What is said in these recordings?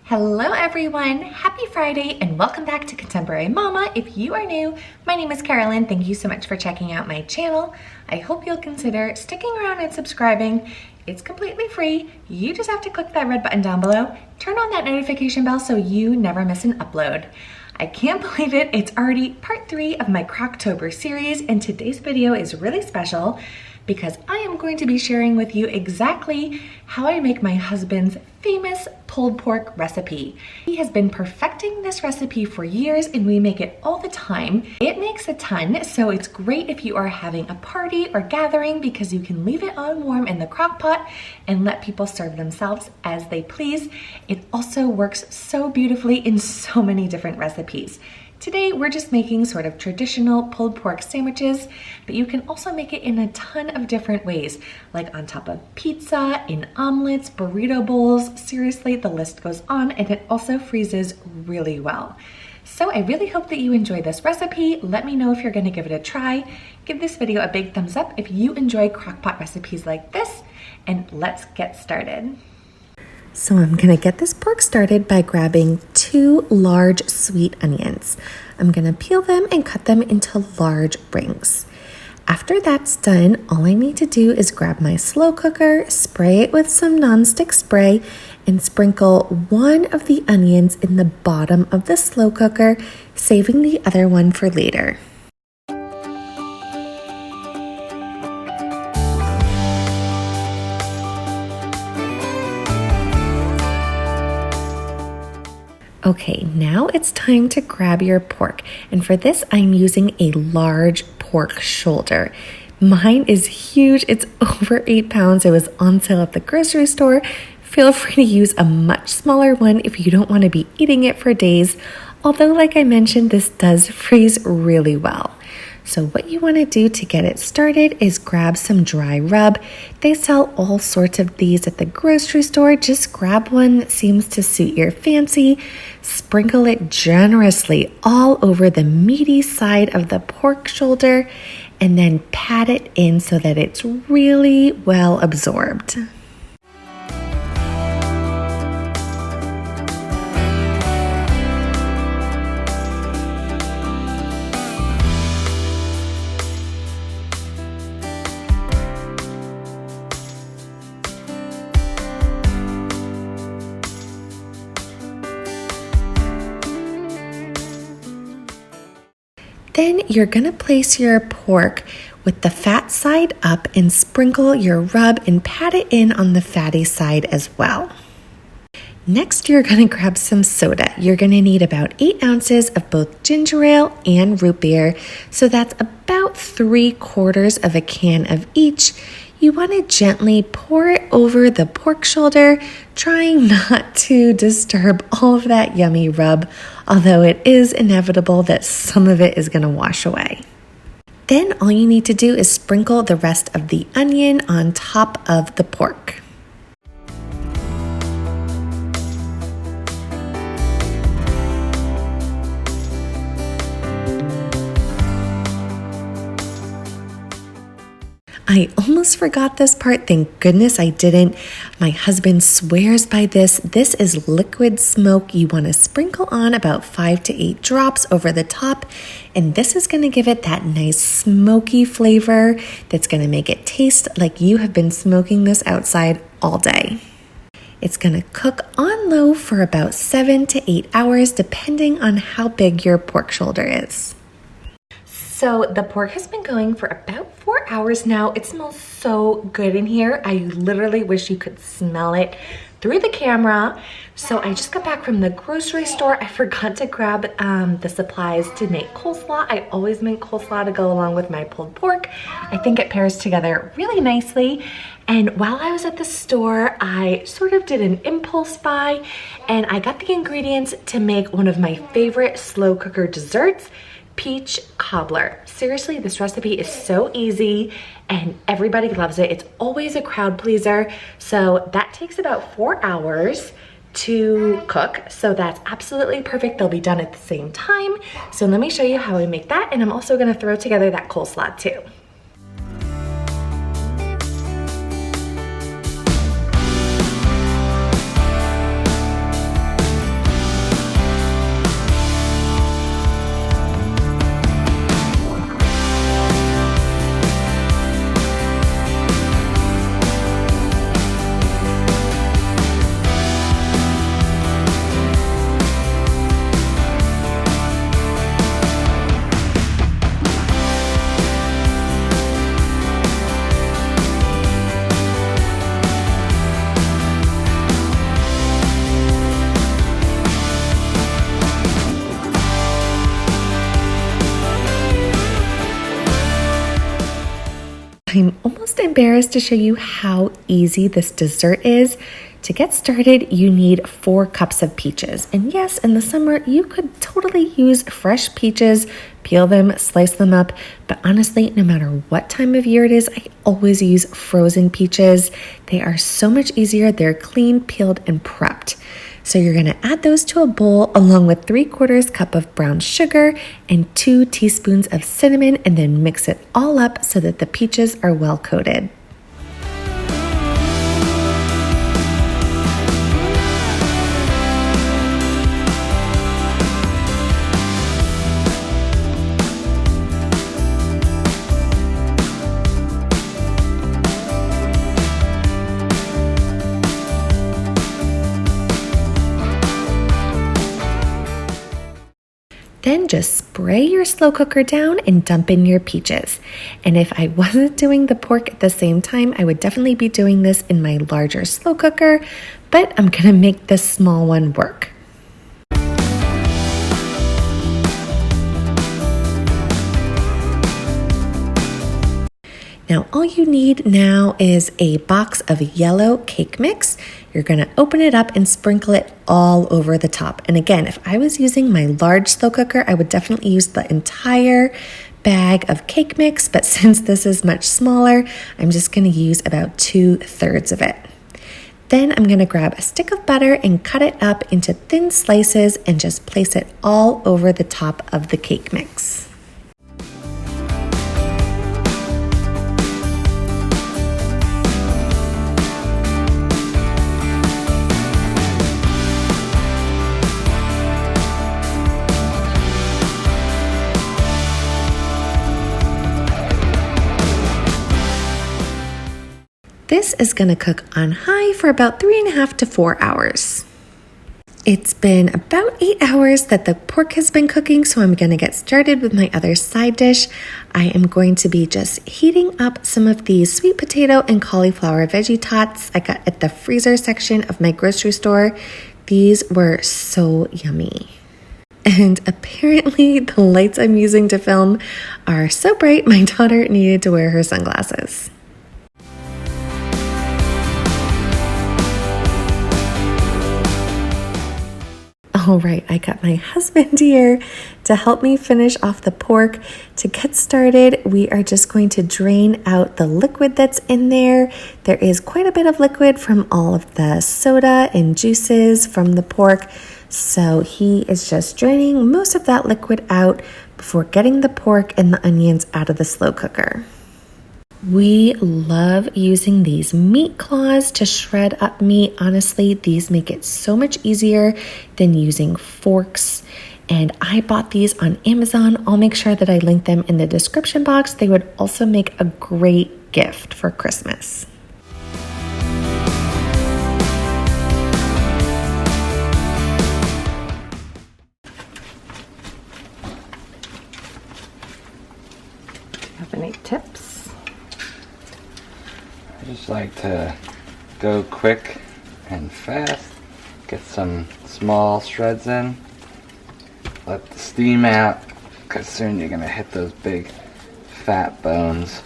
Hello everyone, happy Friday and welcome back to Contemporary Mama. If you are new, my name is Carolyn. Thank you so much for checking out my channel. I hope you'll consider sticking around and subscribing. It's completely free. You just have to click that red button down below, turn on that notification bell so you never miss an upload. I can't believe it, it's already part 3 of my Crocktober series, and today's video is really special because I am going to be sharing with you exactly how I make my husband's famous pulled pork recipe. He has been perfecting this recipe for years and we make it all the time. It makes a ton, so it's great if you are having a party or gathering because you can leave it on warm in the crock pot and let people serve themselves as they please. It also works so beautifully in so many different recipes. Today, we're just making sort of traditional pulled pork sandwiches, but you can also make it in a ton of different ways, like on top of pizza, in omelets, burrito bowls. Seriously, the list goes on, and it also freezes really well. So I really hope that you enjoy this recipe. Let me know if you're gonna give it a try. Give this video a big thumbs up if you enjoy crockpot recipes like this, and let's get started. So I'm gonna get this pork started by grabbing 2 large sweet onions. I'm gonna peel them and cut them into large rings. After that's done, all I need to do is grab my slow cooker, spray it with some nonstick spray, and sprinkle one of the onions in the bottom of the slow cooker, saving the other one for later. Okay, now it's time to grab your pork, and for this I'm using a large pork shoulder. Mine is huge, it's over 8 pounds. It was on sale at the grocery store. Feel free to use a much smaller one if you don't want to be eating it for days, although like I mentioned, this does freeze really well. So what you want to do to get it started is grab some dry rub. They sell all sorts of these at the grocery store. Just grab one that seems to suit your fancy. Sprinkle it generously all over the meaty side of the pork shoulder and then pat it in so that it's really well absorbed. Then you're gonna place your pork with the fat side up and sprinkle your rub and pat it in on the fatty side as well. Next, you're gonna grab some soda. You're gonna need about 8 ounces of both ginger ale and root beer. So that's about 3/4 of a can of each. You want to gently pour it over the pork shoulder, trying not to disturb all of that yummy rub, although it is inevitable that some of it is going to wash away. Then all you need to do is sprinkle the rest of the onion on top of the pork. I almost forgot this part, thank goodness I didn't. My husband swears by this. This is liquid smoke. You want to sprinkle on about 5 to 8 drops over the top, and this is going to give it that nice smoky flavor that's going to make it taste like you have been smoking this outside all day. It's going to cook on low for about 7 to 8 hours, depending on how big your pork shoulder is. So the pork has been going for about 4 hours now. It smells so good in here. I literally wish you could smell it through the camera. So I just got back from the grocery store. I forgot to grab the supplies to make coleslaw. I always make coleslaw to go along with my pulled pork. I think it pairs together really nicely. And while I was at the store, I sort of did an impulse buy and I got the ingredients to make one of my favorite slow cooker desserts, peach cobbler. Seriously, this recipe is so easy and everybody loves it. It's always a crowd pleaser. So that takes about 4 hours to cook. So that's absolutely perfect. They'll be done at the same time. So let me show you how I make that. And I'm also gonna throw together that coleslaw too. embarrassed to show you how easy this dessert is. To get started, you need 4 cups of peaches. And yes, in the summer, you could totally use fresh peaches, peel them, slice them up. But honestly, no matter what time of year it is, I always use frozen peaches. They are so much easier. They're clean, peeled, and prepped. So you're gonna add those to a bowl along with 3/4 cup of brown sugar and 2 teaspoons of cinnamon, and then mix it all up so that the peaches are well coated. Then just spray your slow cooker down and dump in your peaches. And if I wasn't doing the pork at the same time, I would definitely be doing this in my larger slow cooker, but I'm gonna make this small one work. Now, all you need now is a box of yellow cake mix. You're gonna open it up and sprinkle it all over the top. And again, if I was using my large slow cooker, I would definitely use the entire bag of cake mix, but since this is much smaller, I'm just gonna use about 2/3 of it. Then I'm gonna grab a stick of butter and cut it up into thin slices and just place it all over the top of the cake mix. This is going to cook on high for about 3.5 to 4 hours. It's been about 8 hours that the pork has been cooking, so I'm going to get started with my other side dish. I am going to be just heating up some of these sweet potato and cauliflower veggie tots I got at the freezer section of my grocery store. These were so yummy. And apparently the lights I'm using to film are so bright, my daughter needed to wear her sunglasses. All right, I got my husband here to help me finish off the pork. To get started, we are just going to drain out the liquid that's in there. There is quite a bit of liquid from all of the soda and juices from the pork. So he is just draining most of that liquid out before getting the pork and the onions out of the slow cooker. We love using these meat claws to shred up meat. Honestly, these make it so much easier than using forks. And I bought these on Amazon. I'll make sure that I link them in the description box. They would also make a great gift for Christmas. Do you have any tips? I just like to go quick and fast, get some small shreds in, let the steam out, because soon you're going to hit those big fat bones.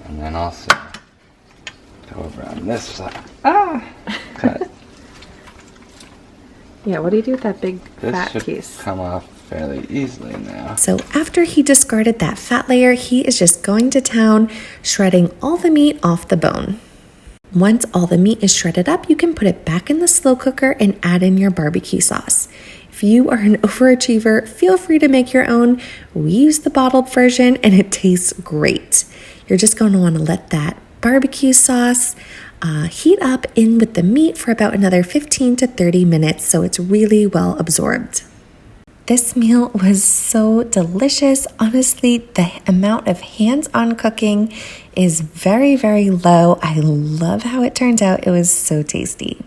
And then also go over on this side. Cut. Yeah, what do you do with that big fat This piece? should come off fairly easily now. So after he discarded that fat layer, he is just going to town, shredding all the meat off the bone. Once all the meat is shredded up, you can put it back in the slow cooker and add in your barbecue sauce. If you are an overachiever, feel free to make your own. We use the bottled version and it tastes great. You're just going to want to let that barbecue sauce heat up in with the meat for about another 15 to 30 minutes so it's really well absorbed. This meal was so delicious. Honestly, the amount of hands-on cooking is very, very low. I love how it turned out. It was so tasty.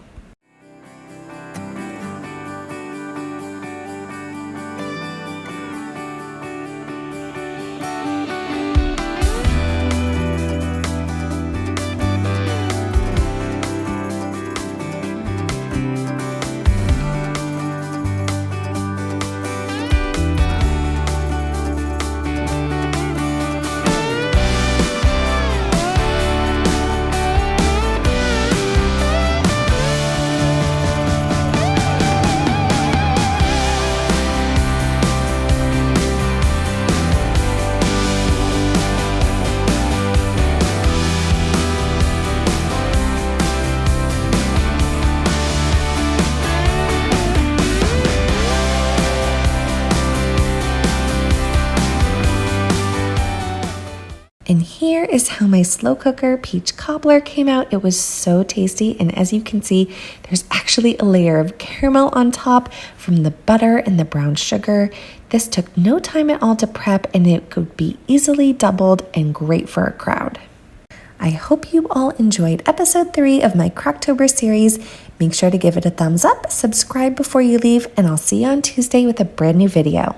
is how my slow cooker peach cobbler came out. It was so tasty, and as you can see, there's actually a layer of caramel on top from the butter and the brown sugar. This took no time at all to prep, and it could be easily doubled and great for a crowd. I hope you all enjoyed episode 3 of my Crocktober series. Make sure to give it a thumbs up, subscribe before you leave, and I'll see you on Tuesday with a brand new video.